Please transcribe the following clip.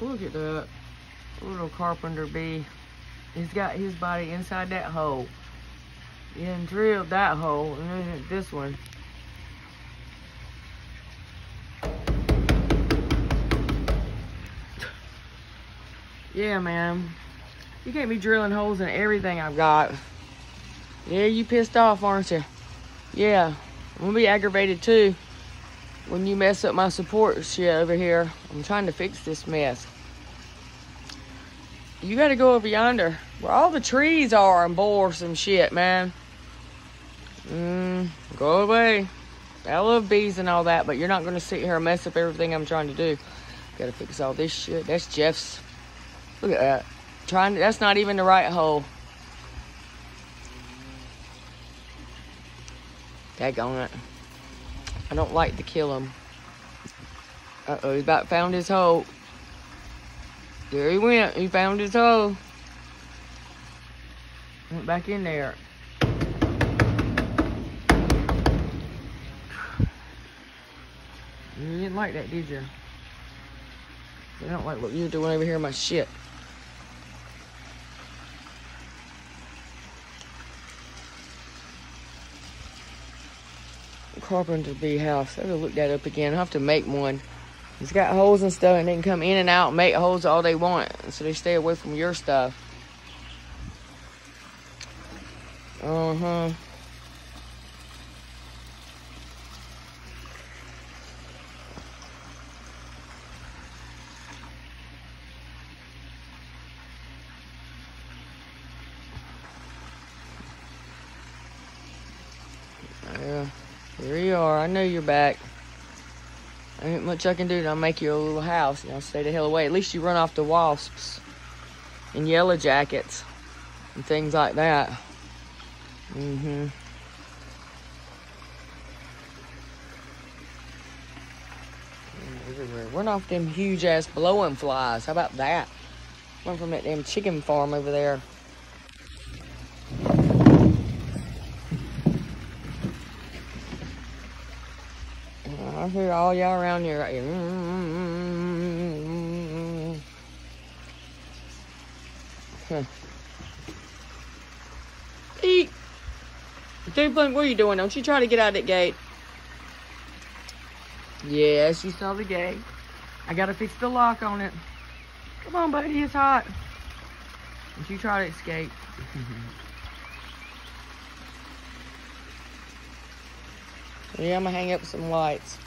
Look at that little carpenter bee. He's got his body inside that hole. He done drilled that hole, and then this one. Yeah, man. You can't be drilling holes in everything I've got. Yeah, you pissed off, aren't you? Yeah, I'm gonna be aggravated too when you mess up my support shit over here. I'm trying to fix this mess. You gotta go over yonder where all the trees are and bore some shit, man. Go away. I love bees and all that, but you're not gonna sit here and mess up everything I'm trying to do. Gotta fix all this shit. That's Jeff's. Look at that. That's not even the right hole. Daggone it. I don't like to kill him. Uh-oh, he's about found his hole. There he went. He found his hole. Went back in there. You didn't like that, did you? I don't like what you're doing over here in my shit. Carpenter bee house. I gotta look that up again. I have to make one. It's got holes and stuff, and they can come in and out and make holes all they want, so they stay away from your stuff. Uh-huh. Yeah. Here you are. I know you're back. Ain't much I can do to make you a little house. You know, stay the hell away. At least you run off the wasps and yellow jackets and things like that. Everywhere. Run off them huge ass blowing flies. How about that? Run from that damn chicken farm over there. I hear all y'all around here right here. Eat. Dude, what are you doing? Don't you try to get out of that gate. Yes, you saw the gate. I gotta fix the lock on it. Come on, buddy, it's hot. Don't you try to escape. Yeah, I'm gonna hang up some lights.